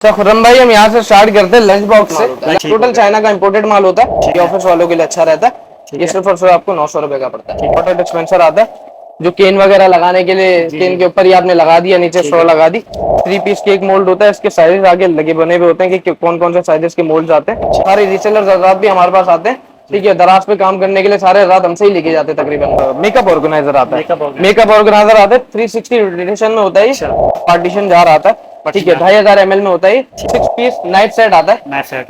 अच्छा खुर्रम भाई, हम यहाँ से स्टार्ट करते हैं लंच बॉक्स से। टोटल चाइना का इंपोर्टेड माल होता है, ये ऑफिस वालों के लिए अच्छा रहता है। ये सिर्फ और सिर्फ आपको 900 रुपए का पड़ता है। वाटर डिस्पेंसर आता है जो केन वगैरह लगाने के लिए, केन के ऊपर ही आपने लगा दिया, नीचे स्ट्रॉ लगा दी। 3 पीस केक मोल्ड होता है, इसके साइजेस आगे लगे बने हुए होते हैं कि कौन कौन से साइजेस के मोल्ड आते हैं। सारे रीसेलर आजाद भी हमारे पास आते हैं, ठीक है। दराज पे काम करने के लिए सारे आजाद हमसे ही लेके जाते हैं तकरीबन। मेकअप ऑर्गेनाइजर आता है, मेकअप ऑर्गेनाइजर आता है 360 रोटेशन में होता है, पार्टीशन जार आता है, ठीक है। 2500 ml में होता है। 6 पीस नाइट सेट आता है,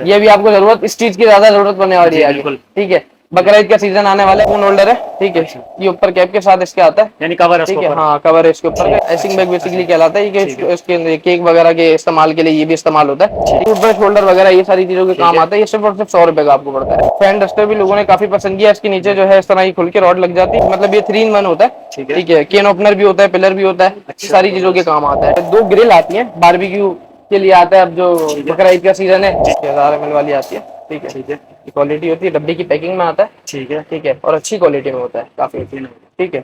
ये भी आपको जरूरत इस चीज की ज्यादा जरूरत पड़ने वाली है, ठीक है। बकरीद का सीजन आने वाला है। फोन होल्डर है, ठीक है। ये ऊपर कैप के साथ इसके आता है, यानी कवर है, ठीक है। हाँ, कवर है इसके ऊपर। आइसिंग बैग बेसिकली कहलाता है कि इसके केक वगैरह के इस्तेमाल के लिए ये भी इस्तेमाल होता है। टूथब्रश होल्डर वगैरह ये सारी चीजों के काम आता है। ये सिर्फ और सिर्फ 100 रुपए का आपको पड़ता है। फैन डस्टर भी लोगों ने काफी पसंद किया, इसके नीचे जो है इस तरह ही खुल के रॉड लग जाती है, मतलब ये 3 in 1 होता है, ठीक है। केन ओपनर भी होता है, पिलर भी होता है, सारी चीजों के काम आता है। 2 ग्रिल आती है बारबेक्यू के लिए आता है, अब जो बकरीद का सीजन है 1000 ml वाली आती है, ठीक है, ठीक है। क्वालिटी होती है, डब्बे की पैकिंग में आता है, ठीक है, ठीक है। और अच्छी क्वालिटी में होता है काफी, ठीक है।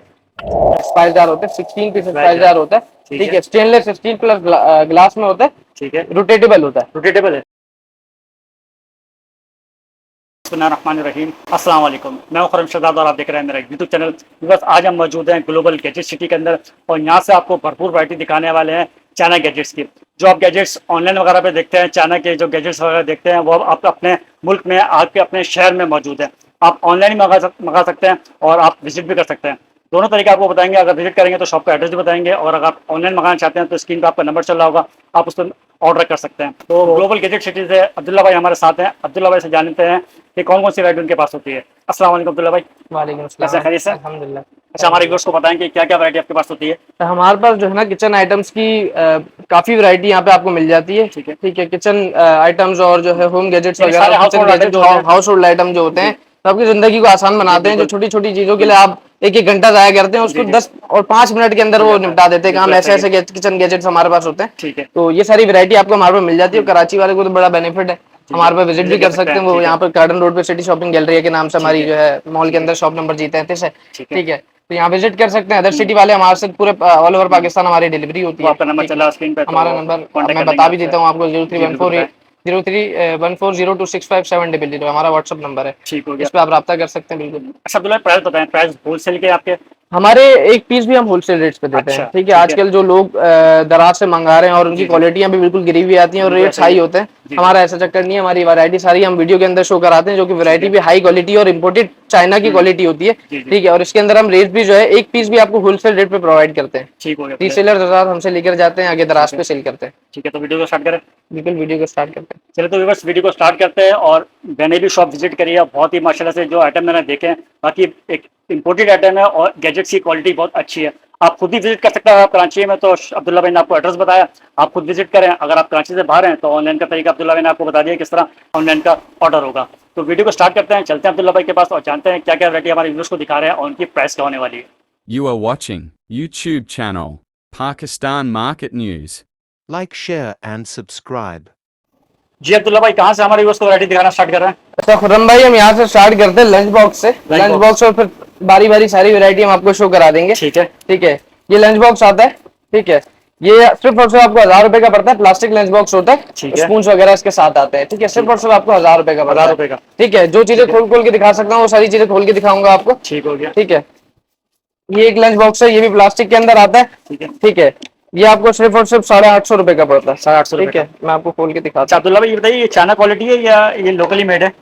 स्पाइस जार होते हैं, 16 पीस स्पाइस जार होता है, ठीक है। स्टेनलेस स्टील प्लस ग्लास में होता है, ठीक है। रोटेटेबल होता है, रोटेटेबल है। बिस्मिल्लाहिर्रहमानिर्रहीम। अस्सलाम वालेकुम, मैं हूं खुर्रम शहजाद और आप देख रहे हैं मेरा यूट्यूब चैनल। बस आज हम मौजूद हैं ग्लोबल गैजेट सिटी के अंदर और यहाँ से आपको भरपूर वैरायटी दिखाने वाले हैं चाइना गैजेट्स की। जो आप गैजेट्स ऑनलाइन वगैरह पे देखते हैं, चाइना के जो गैजेट्स वगैरह देखते हैं, वो आप अपने मुल्क में, आपके अपने शहर में मौजूद है। आप ऑनलाइन मंगा सकते हैं और आप विजिट भी कर सकते हैं। दोनों तरीके आपको बताएंगे। अगर विजिट करेंगे तो शॉप का एड्रेस भी बताएंगे, और अगर आप ऑनलाइन मंगाना चाहते हैं तो स्क्रीन पर आपका नंबर चल रहा होगा, आप उस पर ऑर्डर कर सकते हैं। तो ग्लोबल गैजेट सिटी से अब्दुल्ला भाई हमारे साथ हैं। अब्दुल्ला भाई से जानते हैं कि कौन कौन सी वैरायटी उनके पास होती है। अस्सलाम वालेकुम अब्दुल्ला भाई। वालेकुम कैसे, खैरियत से? अल्हम्दुलिल्लाह। अच्छा, हमारे व्यूअर्स को बताएं कि क्या क्या वैरायटी आपके पास होती है। तो हमारे पास जो है ना किचन आइटम्स की काफी वैरायटी यहाँ पे आपको मिल जाती है, ठीक है, ठीक है। किचन आइटम्स और जो है होम गैजेट्स यानी वगैरह, सारे किचन गैजेट जो हाउस होल्ड आइटम जो होते हैं, तो आपकी जिंदगी को आसान बनाते हैं। जो छोटी छोटी चीजों के लिए आप एक एक घंटा जाया करते हैं, उसको 10 और 5 मिनट के अंदर वो निपटा देते हैं काम। ऐसे ऐसे किचन गैजेट्स हमारे पास होते हैं, ठीक है। तो ये सारी वैरायटी आपको हमारे पास मिल जाती है। कराची वाले को तो बड़ा बेनिफिट है, हमारे पास विजिट भी कर सकते हैं। वो यहाँ पर गार्डन रोड पे सिटी शॉपिंग गैलरी के नाम से हमारी जो है मॉल के अंदर शॉप नंबर जीते हैं, ठीक है। तो यहाँ विजिट कर सकते हैं। अदर सिटी वाले हमारे से पूरे ऑल ओवर पाकिस्तान हमारी डिलीवरी होती है। आपका नंबर चला स्क्रीन पे, हमारा नंबर मैं बता भी देता हूँ आपको, 0314 हमारा व्हाट्सअप नंबर है, ठीक हो गया। इस पे आप रब्ता कर सकते हैं बिल्कुल। अच्छा अब्दुल्ला, प्राइस बताएं, प्राइस होलसेल के आपके? हमारे एक पीस भी हम होलसेल रेट्स पे देते हैं, ठीक है। आजकल जो लोग दराज से मंगा रहे हैं और उनकी क्वालिटियां भी बिल्कुल गिरी हुई आती हैं और रेट्स हाई होते हैं, हमारा ऐसा चक्कर नहीं है। हमारी वैरायटी सारी हम वीडियो के अंदर शो कराते हैं, जो कि वैरायटी भी हाई क्वालिटी और इम्पोर्टेड चाइना की क्वालिटी होती है, ठीक है। और इसके अंदर हम रेट भी जो है एक पीस भी आपको होलसेल रेट पे प्रोवाइड करते हैं, ठीक हो गया। रीसेलर हमसे लेकर जाते हैं, आगे दराज पे सेल करते हैं। ठीक है, तो वीडियो को स्टार्ट करें। बिल्कुल, वीडियो को स्टार्ट करते हैं। चलिए तो व्यूअर्स वीडियो को स्टार्ट करते हैं। और मैंने भी शॉप विजिट करी है, बहुत ही माशाल्लाह से जो आइटम मैंने देखे हैं, बाकी एक इंपोर्टेड आइटम है और गैजेट्स की क्वालिटी बहुत अच्छी है। आप खुद भी विजिट कर सकते हैं। आप कराची में तो अब्दुल्ला भाई ने आपको एड्रेस बताया, आप खुद विजिट करें। अगर आप कराची से बाहर हैं तो ऑनलाइन का तरीका अब्दुल्ला भाई ने आपको बता दिया किस तरह ऑनलाइन का ऑर्डर होगा। तो वीडियो को स्टार्ट करते हैं, चलते हैं अब्दुल्ला भाई के पास और जानते हैं क्या क्या वैरायटी हमारे व्यूअर्स को दिखा रहे हैं और उनकी प्राइस क्या होने वाली है। You are watching YouTube channel Pakistan Market News. Like, share and subscribe. जी अब्दुल्ला भाई, कहाँ से हमारे व्यूअर्स को वैरायटी दिखाना स्टार्ट कर रहे हैं? अच्छा खुर्रम भाई, हम यहाँ से स्टार्ट करते हैं लंच बॉक्स से। लंच बॉक्स और फिर बारी बारी सारी वैरायटी हम आपको शो करा देंगे, ठीक है, ठीक है। ये लंच बॉक्स आता है, ठीक है। ये सिर्फ और सिर्फ आपको 1000 रुपए का पड़ता है। प्लास्टिक लंच बॉक्स होता है, स्पून वगैरह इसके साथ आते हैं, ठीक है। सिर्फ और सिर्फ आपको 1000 रुपए का पड़ता है, 1000 रुपए का, ठीक है। जो चीजें खोल खोल के दिखा सकता हूँ वो सारी चीजें खोल के दिखाऊंगा आपको, ठीक हो गया, ठीक है। ये एक लंच बॉक्स है, ये भी प्लास्टिक के अंदर आता है, ठीक है। ये आपको सिर्फ और सिर्फ 850 रुपए का पड़ता है, 850, ठीक है। मैं आपको खोल के दिखाता अच्छा हूँ। अब्दुल्ला भाई ये बताइए, ये चाइना क्वालिटी है या ये लोकली मेड है?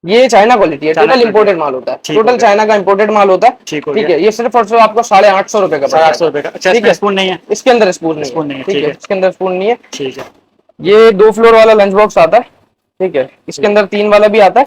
ये चाइना क्वालिटी है, टोटल इंपोर्टेड माल होता है, टोटल चाइना का इंपोर्टेड माल होता है, ठीक है। ये सिर्फ और सिर्फ आपको 850 रुपए का, 850 रुपए का। अच्छा, इसमें स्पून नहीं है? इसके अंदर स्पून नहीं है, ठीक है। इसके अंदर स्पून नहीं है, ठीक है। ये 2 फ्लोर वाला लंच बॉक्स आता है, ठीक है। इसके अंदर 3 वाला भी आता है।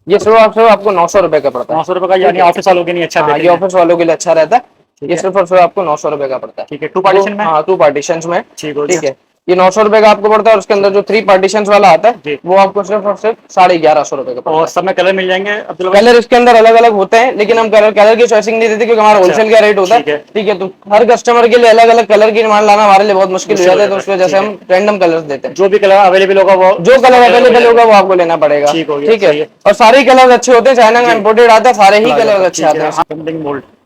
ये सिर्फ आपको 900 रुपए का पड़ता है, 900 रुपए का, यानी ऑफिस वालों के लिए अच्छा है। ये ऑफिस वालों के लिए अच्छा रहता है। ये सिर्फ और सिर्फ आपको 900 रुपए का पड़ता है, ठीक है। 2 पार्टीशन में? हाँ, 2 पार्टीशन में, ठीक हो ठीक है। ये 900 रुपए का आपको पड़ता है और उसके अंदर जो 3 पार्टीशन वाला आता है वो आपको सिर्फ और सिर्फ 1150 रुपए का पड़ता है। और सब में कलर मिल जाएंगे अब्दुल्ला? कलर इसके अंदर अलग अलग होते हैं, लेकिन हम कलर की चॉइसिंग नहीं देते क्योंकि हमारा होलसेल का रेट होता है, ठीक है। तो हर कस्टमर के लिए अलग अलग कलर की डिमांड लाना हमारे लिए बहुत मुश्किल हो जाता है, तो उसकी वजह से हम रैंडम कलर्स देते हैं। जो भी कलर अवेलेबल होगा वो, जो कलर अवेलेबल होगा वो आपको लेना पड़ेगा, ठीक है। और सारे कलर अच्छे होते हैं, चाइना का इंपोर्टेड आता है, सारे ही कलर अच्छे आते हैं।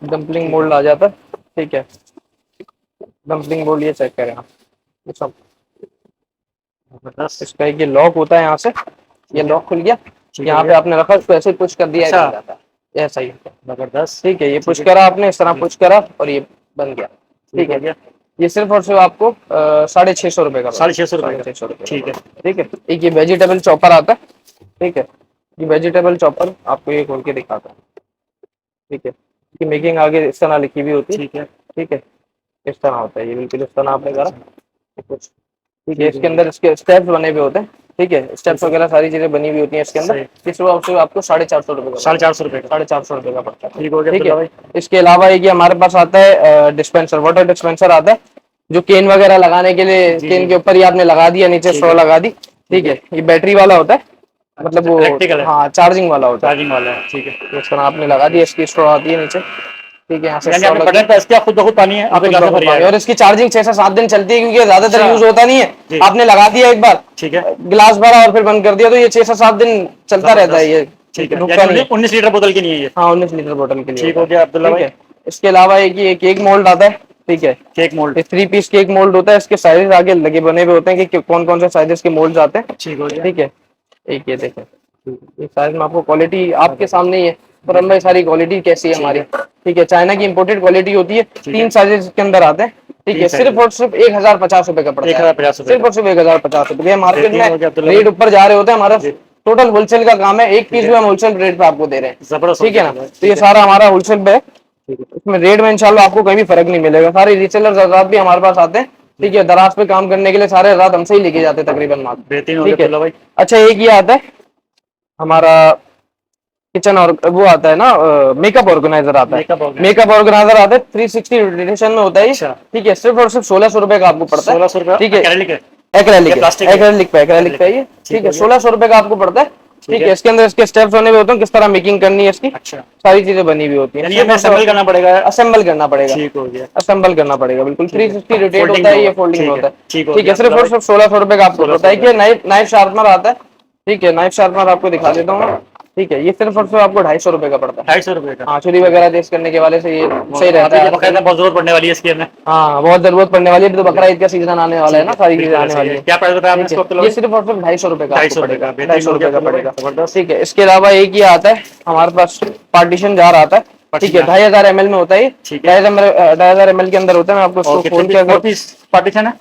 डम्पलिंग मोल्ड आ जाता है, ठीक है। डम्पलिंग मोल्ड ये चेक करें आप, ये सब जबरदस्त। इसका एक ये लॉक होता है यहाँ से, ये लॉक खुल गया, ठीक यहाँ है पे आपने रखा, इसको ऐसे पुश कर दिया, अच्छा। बन जाता है ऐसा ही होता है। जबरदस्त। ठीक है, ये पुश है। करा आपने, इस तरह पुश करा और ये बन गया। ठीक हो है, गया। ये सिर्फ और सिर्फ आपको 650 रुपए का पड़ेगा। 650 रुपए का। 650 रुपए ठीक है। का। ठीक है, एक ये वेजिटेबल चॉपर आता है। ठीक है, ये वेजिटेबल चॉपर आपको ये खोल के दिखाता है। ठीक है, इसकी मेकिंग आगे इस तरह लिखी हुई होती है। ठीक है। ठीक है, इस तरह होता है ये, बिल्कुल इस तरह आपने करा कुछ। ठीक है, ठीक इसके है। अंदर इसके स्टेप्स बने हुए होते हैं। ठीक है, स्टेप्स वगैरह सारी चीजें बनी हुई होती हैं इसके अंदर। सही। इस आपसे आपको 450 रुपए का 450 रुपए का। 450 रुपए का पड़ता है। ठीक हो गया ठीक अब्दुल्ला है, भाई। इसके अलावा एक ये हमारे पास आता है डिस्पेंसर, वाटर डिस्पेंसर आता है, जो केन वगैरह लगाने के लिए, जी, केन जी। के ऊपर ही आपने लगा दिया, नीचे ठीक स्ट्रॉ है। लगा दी। ठीक है, ये बैटरी वाला होता है, मतलब वो प्रैक्टिकल है। हाँ चार्जिंग वाला होता है। चार्जिंग वाला है। ठीक है। इस तरह आपने लगा दिया, इसकी स्ट्रॉ आती है नीचे। ठीक है, यहाँ से यानी straw आपने लगी। बटन प्रेस किया, खुद ब खुद पानी है आपके ग्लास में भर जाएगा। और इसकी चार्जिंग 6 से 7 दिन चलती है, क्योंकि ज्यादातर अच्छा। यूज होता नहीं जी। है। आपने लगा दिया एक बार, ठीक है। गिलास भरा और फिर बंद कर दिया, तो ये 6 से 7 दिन चलता रहता है, ये ठीक है, रुकता नहीं यानी है। 19 लीटर बोतल की नहीं है ये। हाँ, 19 लीटर बोतल के लिए ठीक होता हो है। गया अब्दुल्ला ठीक भाई। है, इसके अलावा एक ये केक मोल्ड आता है। ठीक है, केक मोल्ड। ये 3 पीस केक मोल्ड होता है, इसके साइजेस आगे लगे बने हुए होते हैं कि कौन कौन से साइजेस के मोल्ड आते हैं। ठीक हो गया। ठीक है, एक ये देखें, ये साइज में आपको क्वालिटी आपके सामने ही है, पर हम सारी क्वालिटी कैसी है हमारी। ठीक है, चाइना की इंपोर्टेड क्वालिटी होती है, 3 साइजेस के अंदर आते हैं। ठीक है, सिर्फ और सिर्फ 1050 रुपए का पड़ता है। 1050 रुपए सिर्फ और सिर्फ 1050 रुपए। मार्केट बेहतरीन हो गया में अब्दुल्ला रेट भाई। ऊपर जा रहे होते हैं, हमारा टोटल होलसेल का काम है, एक पीस भी हम होलसेल रेट पे आपको दे रहे हैं। जबरदस्त हो ठीक है गया ना, भाई। तो ये सारा हमारा होलसेल पे है। ठीक है। इसमें रेट में इंशाल्लाह आपको कहीं भी फर्क नहीं मिलेगा। सारे रीसेलर हजरात भी हमारे पास आते हैं। ठीक है, दराज पे काम करने के लिए सारे हजरात हमसे ही लेके जाते हैं तकरीबन माल। बेहतरीन हो गया ठीक है, अब्दुल्ला भाई। अच्छा एक ये आता है हमारा किचन, और वो आता है ना मेकअप ऑर्गेनाइजर आता है। Makeup organizer। मेकअप ऑर्गेनाइजर आता है, 360 रोटेशन में होता है ये। अच्छा। ठीक है, सिर्फ और सिर्फ 1600 रुपए का आपको पड़ता है। 1600 रुपए। ठीक है, एक्रेलिक है। एक्रेलिक ये प्लास्टिक है। एक्रेलिक पे ये। ठीक है, 1600 रुपए का आपको पड़ता है। ठीक है, इसके अंदर इसके स्टेप्स बने हुए होते हैं, किस तरह मेकिंग करनी है इसकी, अच्छा। सारी चीजें बनी हुई होती यानी ये है। असेंबल करना पड़ेगा। असेंबल करना पड़ेगा, ठीक हो गया। असेंबल करना पड़ेगा, बिल्कुल 360 रोटेट Folding होता है, ये होगा। फोल्डिंग ठीक में है, होता है। ठीक हो ठीक है, गया, सिर्फ और मतलब सिर्फ 1600 रुपए का आपको 1600 पड़ता है। कि नाइफ शार्पनर आता है। ठीक है, नाइफ शार्पनर आपको दिखा देता हूँ। ठीक है, ये सिर्फ और सिर्फ आपको 250 रुपए का पड़ता है। 250 रुपए का। हाँ, छुरी वगैरह तेज करने के वाले से ये सही रहता है। बकायदा बहुत जरूरत पड़ने वाली है इसकी हमें। हाँ, बहुत जरूरत पड़ने वाली है, तो बकरा ईद का सीजन आने वाला है ना, सारी चीजें बिल्कुल आने ऐसे ही वाली है। है। क्या प्राइस बताया आपने ठीक इसको है, किलो? ये सिर्फ और सिर्फ 250 रुपए का 250 आपको रुपए का। पड़ेगा, बेहतरीन 250 हो गया रुपए का अब्दुल्ला भाई, पड़ेगा। जबरदस्त। ठीक है, इसके अलावा एक ये आता है हमारे पास पार्टीशन जार आता है। ठीक है, 2500 ml में होता है। ठीक है। 2500 ml के अंदर होता है। मैं आपको और इसको कितने खोल के पीस? 4 अगर पीस पार्टीशन है।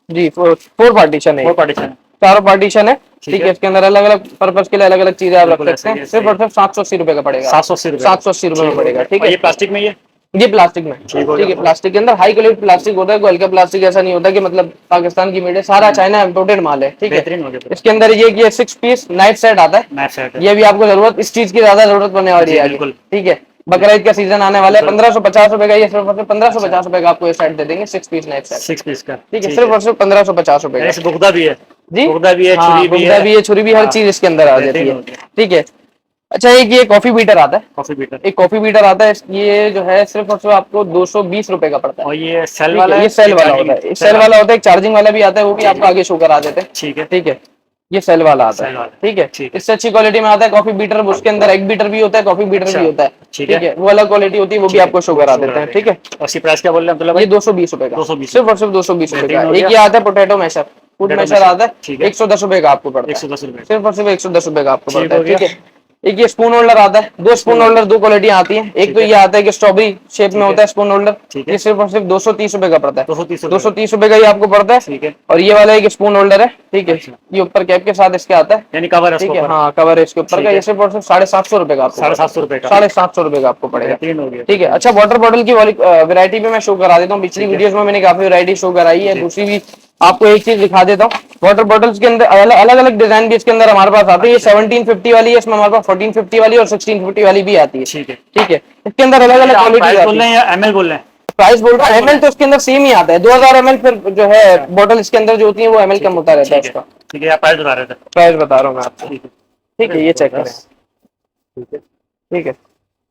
जी 4 पार्टीशन है, 4 पार्टीशन है। चारों पार्टीशन है। ठीक है। है, इसके अंदर अलग अलग पर्पज के लिए अलग अलग चीजें आप रख बिल्कुल सकते ऐसे ही हैं। है, सिर्फ और सिर्फ 780 रुपए का पड़ेगा। 780 रुपए। 780 रुपए में पड़ेगा। ठीक और है, ये प्लास्टिक में ये प्लास्टिक में। ठीक हो ठीक है, गया। प्लास्टिक के अंदर हाई क्वालिटी प्लास्टिक होता है, कोई हल्का प्लास्टिक ऐसा नहीं होता कि मतलब पाकिस्तान की मेड है, सारा चाइना इम्पोर्टेड माल है। ठीक है, बेहतरीन हो गया। इसके अंदर ये 6 पीस नाइफ सेट आता है। नाइफ सेट है। ये भी आपको जरूरत, इस चीज की ज्यादा जरूरत पड़ने वाली जी, है आगे। बिल्कुल। ठीक है, बकरा ईद का सीजन आने वाला है। 1550 रुपए का ये, सिर्फ और सिर्फ 1550 रुपए का आपको ये सेट दे देंगे, 6 पीस नाइफ सेट। 6 पीस का। ठीक है, सिर्फ और सिर्फ 1550 रुपए का। ऐसे बुगदा भी है। जी, बुगदा भी है, हाँ, छुरी भी बुगदा है। भी है, छुरी भी, हर हाँ, चीज इसके अंदर आ जाती बेहतरीन है। हो गया। ठीक है, अच्छा एक ये कॉफी बीटर आता है। Coffee beater. एक कॉफी बीटर आता है, ये जो है सिर्फ और सिर्फ आपको 220 रुपए का पड़ता है। और ये सेल ठीक वाला है, है, ये सेल वाला charging- होता है, सेल वाला होता है। एक चार्जिंग वाला भी आता है, वो भी ठीक आपको आगे शो करा देते हैं। ठीक है। ठीक है, ये सेल वाला आता सेल है। वाला। ठीक है, ठीक है। इससे अच्छी क्वालिटी में आता है कॉफी बीटर, उसके अंदर एग बीटर भी होता है, कॉफी बीटर अच्छा, भी होता है। ठीक ठीक है। है, वो अलग क्वालिटी होती है, वो भी आपको शो करा देते हैं। ठीक है, और इसकी प्राइस क्या बोल रहे हैं अब्दुल्ला ये भाई? 220 रुपए का, 220 सिर्फ और सिर्फ 220 रुपए बेहतरीन का। हो एक गया। ये आता है potato masher, food Potato masher masher, आता है, ठीक है। 110 रुपए का आपको पड़ता है। 110 रुपए। सिर्फ और सिर्फ 110 रुपए का आपको ठीक पड़ता हो है। ठीक गया। है, एक ये स्पून होल्डर आता है, 2 स्पून होल्डर, 2 क्वालिटी आती है। एक तो ये आता है कि स्ट्रॉबेरी शेप में होता है स्पून होल्डर, ठीक है। ये सिर्फ और सिर्फ 230 रुपए का पड़ता है। 230 रुपए। 230 रुपए का ये आपको पड़ता है। ठीक है। और ये वाला एक स्पून होल्डर है। ठीक है, अच्छा। ये ऊपर कैप के साथ इसके आता है। यानी कवर है ठीक इसके है, ऊपर। हाँ कवर है इसके ऊपर ठीक का। है। ये सिर्फ और सिर्फ 750 रुपए का आपको 750 रुपए का। 750 रुपए का आपको पड़ेगा। बेहतरीन हो गया। ठीक है, अच्छा वाटर बॉटल की वैरायटी में मैं शो करा देता हूँ। पिछली वीडियोस में मैंने काफी वैरायटी शो कराई है, दूसरी भी आपको एक चीज दिखा देता हूँ। वाटर बॉटल्स के अंदर अलग अलग डिजाइन भी इसके अंदर हमारे पास आते हैं। ये 1750 वाली है, इसमें हमारे पास 1450 वाली और 1650 वाली भी आती है। ठीक है। ठीक है, इसके अंदर अलग अलग आप क्वालिटी प्राइस बोल आती रहे है। हैं या एमएल बोल रहे हैं? प्राइस बोल रहा हूँ, एमएल तो इसके अंदर सेम ही आता है। 2000 एमएल फिर जो है बॉटल इसके अंदर जो होती है वो एमएल कम होता रहता है ठीक है। उसका। ठीक है, आप प्राइस बता रहे थे। प्राइस बता रहा हूँ मैं आपको। ठीक है। ठीक है, ये चेक करें। ठीक है। ठीक है,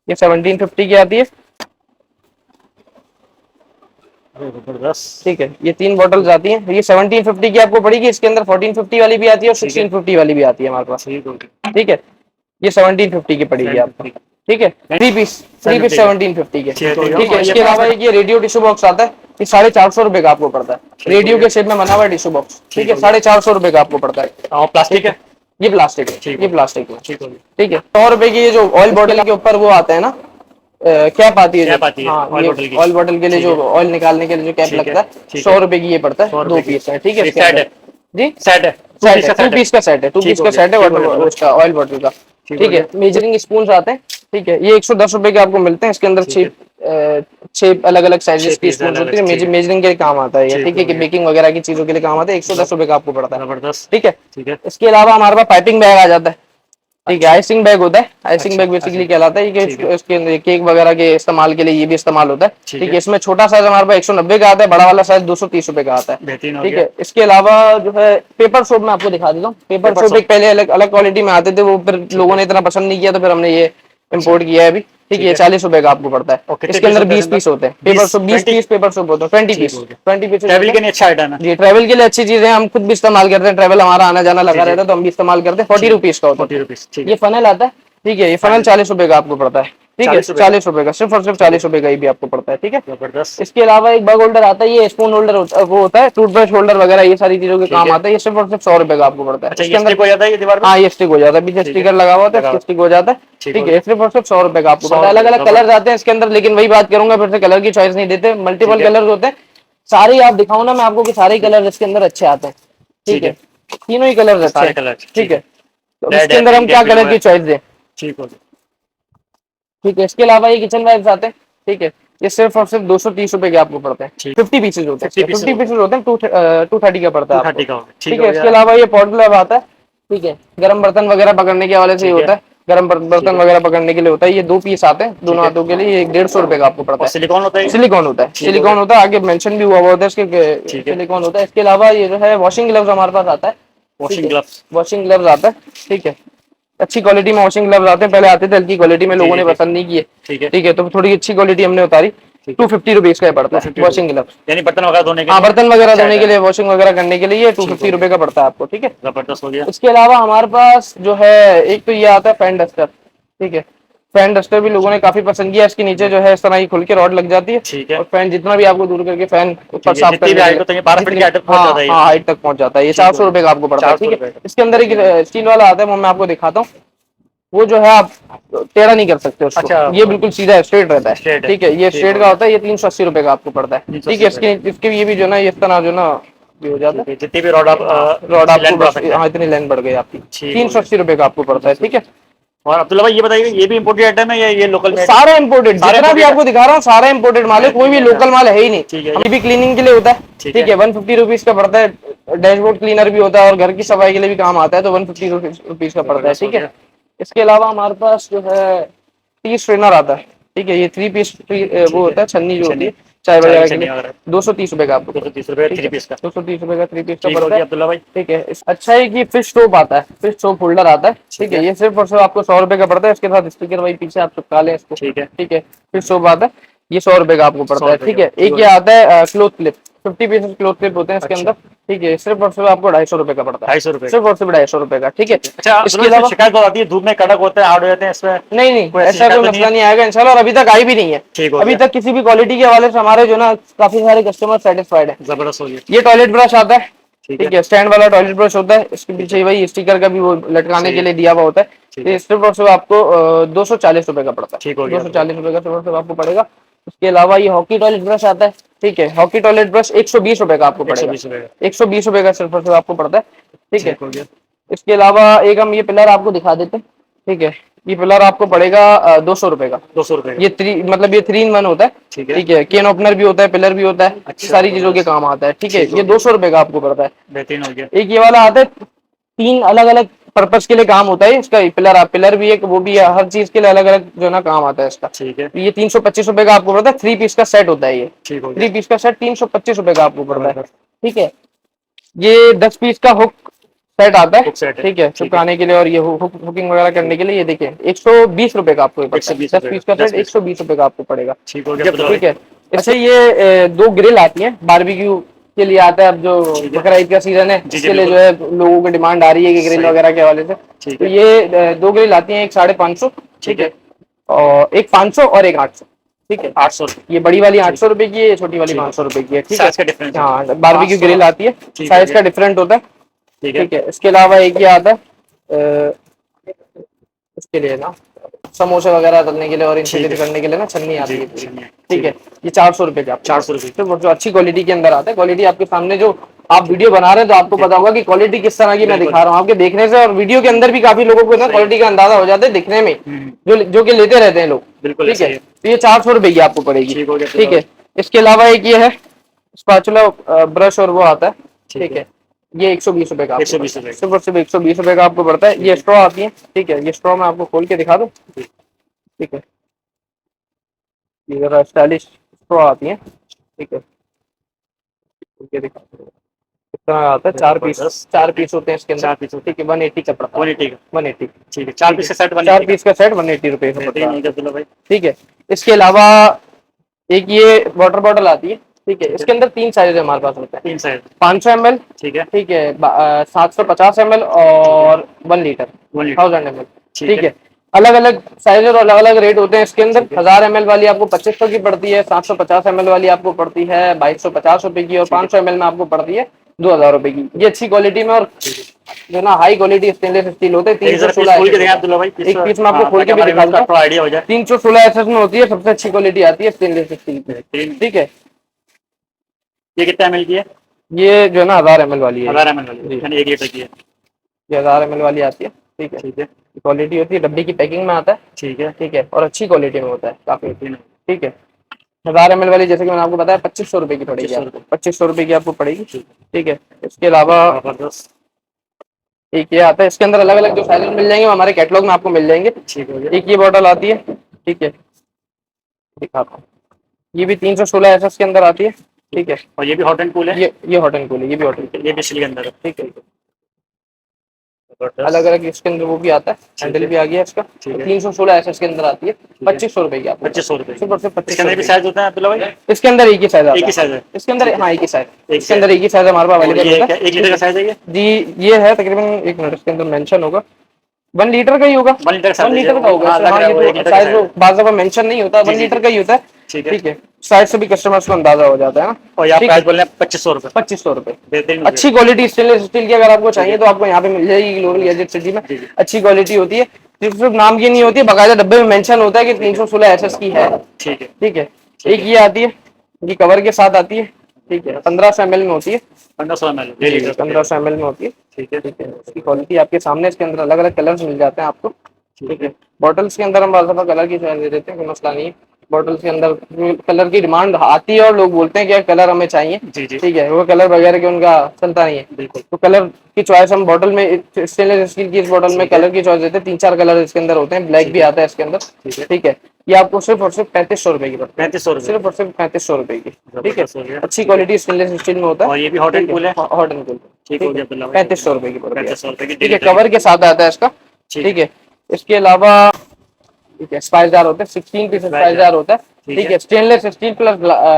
ये 1750 की आती है। जबरदस्त। ठीक है, ये 3 बॉटल्स आती हैं। ये 1750 की आपको पड़ेगी। इसके अंदर 1450 वाली भी आती है और 1650 वाली भी आती है हमारे पास। ठीक हो गया। ठीक है, ये 1750 की पड़ेगी आपको। ठीक है, 3 पीस 1750 के। ठीक है। ठीक है, इसके अलावा एक ये रेडियो टिश्यू बॉक्स आता है। ये 450 रुपए का आपको पड़ता है। रेडियो के शेप में बना हुआ है टिश्यू बॉक्स, ठीक है, 450 रुपए का आपको पड़ता है। और प्लास्टिक है? ये प्लास्टिक है, ठीक ये प्लास्टिक में, ठीक हो गया। ठीक है। 100 रुपए की ये जो ऑयल बॉटल के ऊपर वो आता है ना, कैप आती है, कैप आती है, हाँ, ऑयल बॉटल की। ऑयल बॉटल के लिए जो ऑयल निकालने के लिए जो कैप ठीक है, लगता है, ठीक 100 रुपए की ये पड़ता है, 100 दो रुपए की। पीस है, ठीक है। ये इसके सेट अंदर- है? जी सेट है? सेट है, 2 पीस का सेट है, 2 ठीक पीस हो का गया, सेट है, ठीक हो गया, उसका ऑयल बॉटल का, ठीक हो ठीक है। गया। मेजरिंग स्पून आते हैं, ठीक है, ये 110 रुपए के आपको मिलते हैं। इसके अंदर ठीक 6 अलग अलग साइजेस छह की पीस स्पून अलग होती है, अलग, ठीक है। मेजरिंग के काम आता है ये, ठीक ठीक है, हो कि गया। बेकिंग वगैरह की चीजों के लिए काम आता है। 110 रुपए का आपको पड़ता है, जबरदस्त, ठीक है। ठीक है। इसके अलावा हमारे पास पाइपिंग बैग आ जाता है, ठीक है, आइसिंग बैग होता है। आइसिंग अच्छा, बैग बेसिकली अच्छा। कहलाता है कि ठीक है। इसके अंदर केक वगैरह के इस्तेमाल के लिए ये भी इस्तेमाल होता है, ठीक ठीक है। है। इसमें छोटा साइज हमारे पास 190 का आता है, बड़ा वाला साइज 230 रुपए का आता है, बेहतरीन हो ठीक गया। है। इसके अलावा जो है पेपर सोप मैं आपको दिखा देता हूँ। Paper paper soap soap. एक पहले अलग अलग क्वालिटी में आते थे, वो फिर लोगों ने इतना पसंद नहीं किया, तो फिर हमने ये इम्पोर्ट किया है अभी, ठीक है। ये है। 40 रुपए का आपको पड़ता है। और कितने इसके अंदर पीस होते हैं 20 अंदर? पीस होते हैं paper soap, 20 20 piece paper soap होते हैं, 20 ठीक पीस, हो गया। 20 पीस ट्रैवल के लिए अच्छा आइटम है। जी। ट्रैवल के लिए अच्छी चीज है, हम खुद भी इस्तेमाल करते हैं, ट्रैवल हमारा आना जाना लगा जी। रहता है, तो हम भी इस्तेमाल करते हैं। 40 रुपीज का होता 40 है। रुपीस, ठीक ये है। फनल आता है, ठीक है, ये फनल 40 रुपए का आपको पड़ता है, ठीक है, 40 रुपए का? 40 रुपए का, सिर्फ और सिर्फ 40 रुपए का ही भी आपको पड़ता है, ठीक है। जबरदस्त, इसके अलावा एक बग होल्डर आता है, ये स्पून होल्डर वो होता है, टूथब्रश होल्डर वगैरह ये सारी चीजों के ठीक काम है। आता है। ये सिर्फ और सिर्फ 100 रुपए का आपको पड़ता है। अच्छा, इसके ये अंदर स्टिक हो जाता है ये दीवार पे? हाँ, ये स्टिक हो जाता है, पीछे ठीक है। स्टिकर लगा हुआ होता लगा है, हुआ। स्टिक हो जाता है, ठीक ठीक हो है। गया। ये सिर्फ और सिर्फ 100 रुपए का आपको 100 पड़ता है। अलग रुपए, अलग कलर आते हैं इसके अंदर, लेकिन वही बात करूंगा, फिर से कलर की चॉइस नहीं देते, मल्टीपल ठीक है। कलर होते हैं सारे ही। आप दिखाओ ना मैं आपको कि सारे कलर इसके अंदर अच्छे आते हैं, ठीक है, तीनों ही कलर अच्छे सारे हैं, कलर, ठीक है। तो रेड इसके है, अंदर हम पिंक क्या है, ब्लू कलर की है। चॉइस दें, ठीक हो गया। ठीक है। इसके अलावा ये किचन वाइप्स आते हैं, ठीक है, ये सिर्फ और सिर्फ 230 रुपए के आपको पड़ते हैं। ठीक। 50 पीसेज होते हैं, 50 50 पीसेज होते हैं, 230 का पड़ता है 230 आपको, का हो गया, ठीक हो है। गया। इसके अलावा ये पॉट ग्लव आता है, ठीक है, गर्म बर्तन वगैरह पकड़ने के हवाले से ही ठीक है। होता है, गर्म बर्तन वगैरह पकड़ने के लिए होता है। ये 2 पीस आते हैं दोनों है। हाथों के लिए, ये 150 रुपए का आपको पड़ता और है। सिलिकॉन होता है ये? सिलिकॉन होता है, ठीक हो सिलिकॉन गया। होता है, आगे मेंशन भी हुआ होता है इसके ठीक है। सिलिकॉन होता है। इसके अलावा ये जो है वॉशिंग ग्लव्स हमारे पास आता है, वॉशिंग ग्लव्स, वॉशिंग ग्लव्स आता है, ठीक है। अच्छी क्वालिटी में वॉशिंग ग्लव्स आते हैं, पहले आते थे हल्की क्वालिटी में, लोगों ने जी। पसंद नहीं किए, ठीक है। ठीक है, तो थोड़ी अच्छी क्वालिटी हमने उतारी। 250 रुपीज का ही पड़ता है 250 वॉशिंग ग्लव्स। यानी बर्तन वगैरह धोने के हाँ, लिए? बर्तन वगैरह अच्छा धोने के item लिए, है। वॉशिंग वगैरह करने के लिए ये 250 रुपए का पड़ता है आपको, ठीक है। जबरदस्त हो गया। इसके अलावा हमारे पास जो है एक तो ये आता है फैन डस्टर, ठीक है। फैन डस्टर भी लोगों ने काफी पसंद किया। इसके नीचे जो है इस तरह ही खुल के रॉड लग जाती है, ठीक है। और फैन जितना भी आपको दूर करके फैन ऊपर ठीक है, साफ जितनी भी करने हाइट होती है 12 फीट की हाइट तक पहुंच जाता है ये। हाँ, हाइट तक पहुंच जाता है। ये 400 रुपए का आपको पड़ता है, 400 ठीक रुपए है। का। इसके अंदर एक स्टील वाला आता है, वो मैं आपको दिखाता हूँ। वो जो है आप टेढ़ा नहीं कर सकते उसको, अच्छा, ये बिल्कुल सीधा स्ट्रेट रहता है, स्ट्रेट है। ठीक है। ये ठीक स्ट्रेट हो का होता है, ये 380 रुपए का आपको पड़ता है, 380 ठीक है। इसके ये भी जो ना इस तरह जो ना ये हो जाता है, जितनी भी रॉड आप रॉड आपको लेंथ बढ़ा बस सकते हैं। हाँ इतनी लेंथ बढ़ गई आपकी। ठीक हो 380 रुपए का आपको पड़ता है, ठीक है। और अब्दुल्ला भाई ये बताइए, ये भी इम्पोर्टेड आइटम है या ये लोकल में? सारा इम्पोर्टेड, सारे जितना भी imported आपको दिखा रहा हूँ सारा इम्पोर्टेड माल है, कोई भी लोकल माल है ही नहीं। ठीक है। हमें भी क्लीनिंग के लिए होता है, ठीक ठीक है, 150 रुपीज का पड़ता है। डैशबोर्ड क्लीनर भी होता है और घर की सफाई के लिए भी काम आता है, तो 150 रुपीज का पड़ता है, ठीक है। इसके अलावा हमारे पास जो है टी स्ट्रेनर आता है, ठीक है, ये 3 पीस वो होता है, छन्नी जो होती है चाय वगैरह के लिए, 230 रुपए का आपको 230 रुपए ठीक 3 है, पीस का। 230 रुपए का 3 पीस का ठीक हो पड़ता गया है, अब्दुल्ला भाई। ठीक है। अच्छा है कि फिश सोप आता है, फिश सोप होल्डर आता है, ठीक है। ये सिर्फ और सिर्फ आपको 100 रुपए का पड़ता है। इसके साथ स्टिकर वही पीछे आप चिपका लें इसको, ठीक है। ठीक है। फिश सोप आता है, ये 100 रुपए का आपको पड़ता है, 100 ठीक है। रुपए एक का। ये आता है cloth clip, 50 pieces cloth clip होते हैं इसके अच्छा। अंदर, ठीक है। सिर्फ और सिर्फ आपको 250 रुपए का पड़ता है, 250 रुपए सिर्फ और सिर्फ 250 रुपए का, ठीक है। अच्छा, इसके इसके अलावा शिकायत बहुत आती है, धूप में कड़क होते हैं, हार्ड हो जाते हैं, इसमें नहीं नहीं, कोई ऐसी ऐसा कोई शिकायत तो मसला नहीं नहीं आएगा इंशाल्लाह, और अभी तक आई भी नहीं है। ठीक हो अभी गया। तक किसी भी क्वालिटी के हवाले से हमारे जो ना काफी सारे कस्टमर सेटिस्फाइड है। जबरदस्त हो गया। ये टॉयलेट ब्रश आता है, ठीक ठीक है, स्टैंड वाला टॉयलेट ब्रश होता है। इसके पीछे वही स्टिकर का भी वो लटकाने के लिए दिया हुआ होता है। ठीक ये सिर्फ और सिर्फ आपको 240 रुपए का पड़ता है, ठीक हो गया। 240 रुपए का सिर्फ और सिर्फ आपको पड़ेगा। उसके अलावा ये हॉकी टॉयलेट ब्रश आता है, ठीक है, हॉकी टॉयलेट ब्रश 120 रुपए का आपको पड़ेगा, 120 रुपए का। 120 रुपए का सिर्फ और सिर्फ आपको पड़ता है, ठीक है। ठीक हो गया। इसके अलावा एक हम ये पिलर आपको दिखा देते हैं, ठीक है। ये पिलर आपको पड़ेगा 200 रुपए का। 200 रुपए का। ये 3 मतलब ये 3 in 1 होता है, ठीक है। ठीक है। केन ओपनर भी होता है, पिलर भी होता है, अच्छा, सारी चीजों के काम आता है, ठीक है। ठीक हो ये गया। 200 रुपए का आपको पड़ता है। बेहतरीन हो गया। एक ये वाला आता है, 3 अलग अलग पर्पस के लिए काम होता है इसका। पिलर भी है, वो भी है, हर चीज के लिए अलग अलग जो ना काम आता है इसका। ठीक है। ये 325 रुपए का आपको पड़ता है। 3 पीस का सेट होता है ये, ठीक हो गया। 3 पीस का सेट 325 रुपए का आपको पड़ता है, ठीक है। ये 10 पीस का हुक सेट आता है, हुक सेट है, ठीक है, ठीक है। चिपकाने के लिए और ये हुकिंग वगैरह करने के लिए। ये देखिए 120 रुपए का आपको ये पड़ता है। 120 10 पीस का 10 सेट 120 रुपए का आपको पड़ेगा, ठीक हो गया। ठीक है। अच्छा, ये 2 ग्रिल आती हैं, बारबेक्यू के लिए आता है। अब जो बकरा ईद का सीजन है, इसके लिए जो है लोगों की डिमांड आ रही है कि ग्रिल वगैरह के हवाले से, ठीक तो है। ये 2 ग्रिल आती हैं, एक 550, ठीक है, और एक 500 और एक 800, ठीक है। 800 ये बड़ी वाली 800 रुपए की है, ये छोटी वाली 500 रुपए की है। ठीक है, साइज का डिफरेंस है। हाँ बारबेक्यू 500 ग्रिल आती है, ठीक साइज है का डिफरेंट होता है। ठीक है ठीक है, इसके अलावा एक ये आता है उसके लिए ना, समोसे वगैरह तलने के लिए और इनसे ठीक है। करने के लिए ना छन्नी आती जी है पूरी। ठीक ठीक है, ये 400 रुपए का, 400 रुपये तो जो अच्छी क्वालिटी के अंदर आता है। क्वालिटी आपके सामने, जो आप वीडियो बना रहे हैं तो आपको पता होगा कि क्वालिटी किस तरह की मैं बिल्कुल। दिखा रहा हूँ आपके देखने से, और वीडियो के अंदर भी काफी लोगों को ना क्वालिटी का अंदाजा हो जाता है दिखने में, जो कि लेते रहते हैं लोग। बिल्कुल ठीक है, ऐसा ही है। तो ये 400 रुपए की आपको पड़ेगी। ठीक हो गया। ठीक है, इसके अलावा एक ये है स्पैचुला ब्रश, और वो आता है। ठीक ठीक है, ये 120 रुपए का आपको 120 पड़ता है। रुपए। सिर्फ और सिर्फ 120 रुपए का आपको पड़ता है। ये स्ट्रॉ आती है। ठीक है, ये स्ट्रॉ मैं आपको खोल के दिखा दूं। ठीक है, ये जरा स्टाइलिश स्ट्रॉ आती है। ठीक है, खोल के दिखा दूं। कितना आता है, 4 पीस, जबरदस्त। 4 पीस होते हैं इसके अंदर। 4 पीस होते ठीक है, 180 का पड़ता है। 180 का। 180, ठीक है, 4 पीस का सेट 4 पीस का सेट 180 रुपए का पड़ता बेहतरीन है। है अब्दुल्ला भाई। ठीक है, इसके अलावा एक ये वाटर बॉटल आती है। ठीक है, इसके अंदर 3 साइज हमारे पास होते हैं। 3 साइज। 500 ml, ठीक है ठीक है, 750 ml और 1 लीटर, 1 लीटर। 1000 ml। ठीक ठीक है। है, अलग अलग साइज और अलग अलग रेट होते हैं इसके अंदर। ठीक है। 1000 ml वाली आपको 2500 की पड़ती है, 750 ml वाली आपको पड़ती है 2250 रुपए की, और 500 ml में आपको पड़ती है 2000 रुपए की। ये अच्छी क्वालिटी में, और जो ना हाई क्वालिटी स्टेनलेस स्टील होते हैं। एक जरा पीस खोल के दें अब्दुल्ला भाई। एक पीस मैं आपको खोल के भी ताकि दिखा हमारे दूंगा। थोड़ा आइडिया हो जाए। 316 एसएस में होती है, सबसे अच्छी क्वालिटी आती है स्टेनलेस स्टील की। बेहतरीन। ठीक है, ये कितना एमएल की है? ये जो है ना 1000 ml वाली है। 1000 एमएल वाली जी। यानी 1 लीटर की है। ये 1000 ml वाली आती है। ठीक है, ठीक है क्वालिटी होती है, डब्बे की पैकिंग में आता है। ठीक है। ठीक है, और अच्छी क्वालिटी में होता है काफी। बेहतरीन है। ठीक है, 1000 ml वाली जैसे कि मैंने आपको बताया 2500 रुपए की पड़ेगी 2500 आपको, 2500 रुपए की आपको पड़ेगी। ठीक ठीक है, इसके अलावा जबरदस्त। एक ये आता है, इसके अंदर अलग अलग जो साइज मिल जाएंगे वो हमारे कैटलॉग में आपको मिल जाएंगे। ठीक हो गया। एक ये बॉटल आती है। ठीक है, दिखाता हूँ, ये भी 316 एसएस के अंदर आती है। ठीक है, और ये भी हॉट एंड कूल है। ये हॉट एंड कूल है, ये भी हॉट एंड। ये भी स्टील के अंदर है। ठीक है, जबरदस्त। अलग अलग इसके अंदर वो भी आता है, हैंडल भी आ गया इसका। ठीक है। 316 एसएस के अंदर आती है, 2500 रुपए की आपको। 2500 रुपए। सिर्फ और सिर्फ इसके अंदर भी 2500। साइज होता है अब्दुल्ला भाई? इसके अंदर एक ही साइज आता है। एक ही size है। इसके अंदर, हाँ एक ही साइज, एक इसके अंदर एक ही साइज हमारे पास और अवेलेबल ये होता क्या है। 1 लीटर का साइज है ये? जी, ये है तकरीबन, एक मिनट, इसके अंदर मेंशन होगा 1 लीटर का ही होगा। 1 लीटर का 1 लीटर का होगा। हाँ, लग हाँ, रहा है ये वो 1 तो लीटर का साइज size है। बाज़ दफा मेंशन नहीं होता, 1 जी, लीटर जी। का ही होता है। ठीक है। ठीक है, साइज से भी कस्टमर्स को अंदाजा हो जाता है ना। और यहाँ ठीक प्राइस है, बोल रहे हैं 2500 रुपए। 2500 रुपए। बेहतरीन। अच्छी क्वालिटी स्टेनलेस स्टील की अगर आपको चाहिए तो आपको यहाँ पे मिल जाएगी ग्लोबल गैजेट सिटी में। जी, जी। अच्छी क्वालिटी होती है, सिर्फ नाम की नहीं होती है, बाकायदा डब्बे में मेंशन होता है कि 316 एसएस की है। ठीक है। ठीक है, एक ये आती है, ये कवर के साथ आती है। ठीक है, 1500 ml में होती है। 1500 ml 1 लीटर। 1500 ml में होती है। ठीक है। ठीक है, इसकी क्वालिटी आपके सामने, इसके अंदर अलग अलग कलर्स मिल जाते हैं आपको। ठीक है, बॉटल्स के अंदर हम बार कलर की चॉइस दे देते हैं, कोई मसला नहीं है। बॉटल्स के अंदर कलर की डिमांड आती है और लोग बोलते हैं कि कलर हमें चाहिए। जी जी ठीक है, वो कलर वगैरह के उनका चलता नहीं है, बिल्कुल। तो कलर की चॉइस हम बॉटल में, स्टेनलेस स्टील की इस बॉटल में ठीक है। कलर की चॉइस देते हैं। 3-4 कलर इसके अंदर होते हैं, ब्लैक भी आता है इसके अंदर। ठीक है। ठीक है, ये आपको सिर्फ और सिर्फ 3500 रुपए की पड़ती है। 3500 रुपए। सिर्फ और सिर्फ 3500 रुपए की। ठीक है, जबरदस्त हो गया। अच्छी क्वालिटी स्टेनलेस स्टील में होता है। और ये भी hot and cool है? Hot and cool. ठीक हो गया अब्दुल्ला भाई। 3500 रुपए की पड़ती है। 3500 रुपए की। ठीक है, कवर के साथ आता है इसका। ठीक है, इसके अलावा ठीक है, स्पाइस जार होता है, 16 पीस स्पाइस जार होता है। ठीक है, स्टेनलेस स्टील प्लस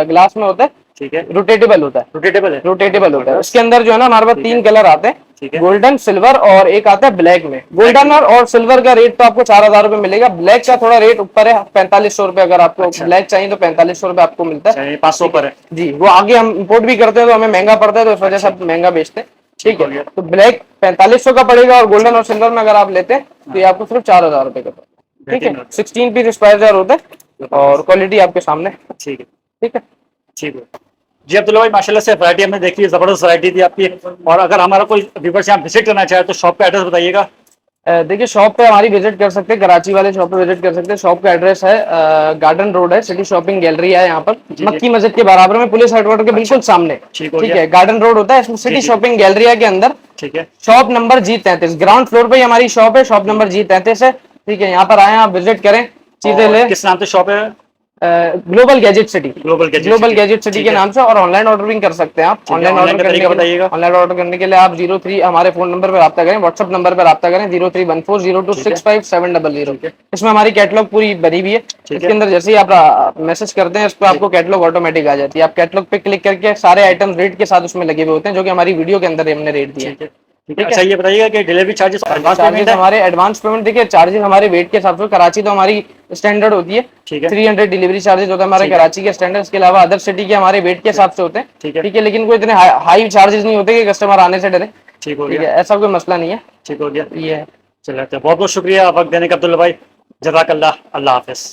ग्लास में होता है। ठीक है। रोटेटेबल होता है। रोटेटेबल है। रोटेटेबल होता है। इसके अंदर जो है ना हमारे पास 3 कलर आते हैं, ठीक है। गोल्डन, सिल्वर और एक आता है ब्लैक में। गोल्डन और सिल्वर का रेट तो आपको 4000 रुपए मिलेगा। ब्लैक का थोड़ा रेट ऊपर है, 4500 रुपए। अगर आपको ब्लैक चाहिए तो 4500 रुपए आपको मिलता है। चाहिए 500 पर है। जी, वो आगे हम इंपोर्ट भी करते हैं तो हमें महंगा पड़ता है, तो इस वजह से आप महंगा बेचते हैं। ठीक है, तो ब्लैक 4500 का पड़ेगा, और गोल्डन और सिल्वर में अगर आप लेते हैं तो ये आपको सिर्फ 4000 रुपए का पड़ेगा। ठीक है, 16 पीस स्पाइस जार होता है, और क्वालिटी आपके सामने। ठीक है। ठीक है, ठीक है जी अब्दुल्ला भाई, माशाल्लाह से वैरायटी हमने देखी है, जबरदस्त वैरायटी थी आपकी। और अगर हमारा कोई व्यूअर्स यहाँ विजिट करना चाहे तो शॉप का एड्रेस बताइएगा। देखिए, शॉप पे हमारी विजिट कर सकते हैं, कराची वाले शॉप पे विजिट कर सकते हैं। शॉप का एड्रेस है गार्डन रोड है, सिटी शॉपिंग गैलरी है यहाँ पर, मक्की मस्जिद के बराबर में, पुलिस हेडक्वार्टर के बिल्कुल सामने। ठीक हो ठीक गया। है, गार्डन रोड होता है, इसमें सिटी शॉपिंग गैलरी के अंदर ठीक है। Shop number G33, ground floor पे ही हमारी शॉप है, शॉप नंबर G33 है। ठीक है, यहाँ पर आए, आप विजिट करें, चीजें और ले। किस नाम से शॉप है? Global gadget city, global gadget city के नाम से। और ऑनलाइन ऑर्डर भी कर सकते हैं आप। ऑनलाइन ऑर्डर करने बताइएगा। ऑनलाइन ऑर्डर करने के लिए आप 03 हमारे फोन नंबर पर रब्ता करें, व्हाट्सएप नंबर पर रब्ता करें 031402655700। इसमें हमारी कैटलॉग पूरी बनी हुई है। इसके अंदर जैसे ही आप मैसेज करते हैं, इस पर आपको कैटलॉग ऑटोमेटिक आ जाती है। आप कैटलॉग पे क्लिक करके सारे आइटम रेट के साथ उसमें लगे हुए होते हैं, जो कि हमारी वीडियो के अंदर हमने रेट दिए। ठीक है। अच्छा ये बताइएगा कि delivery charges advance charges payment है? हमारे एडवांस पेमेंट देखिए, चार्जेस हमारे वेट के हिसाब से, कराची तो हमारी स्टैंडर्ड होती है, ठीक है 300 डिलीवरी चार्जेस होता है हमारे ठीक है। कराची के स्टैंडर्ड। इसके अलावा अदर सिटी के हमारे वेट के हिसाब से होते हैं, ठीक है ठीक है। लेकिन कोई इतने हाई चार्जेस नहीं होते कि कस्टमर आने से डरे, ठीक हो ठीक गया, है, ऐसा कोई मसला नहीं है। ठीक हो गया। ये है। चलिए बहुत बहुत शुक्रिया वक्त देने का अब्दुल्ला भाई, जज़ाकल्लाह, अल्लाह हाफिज़।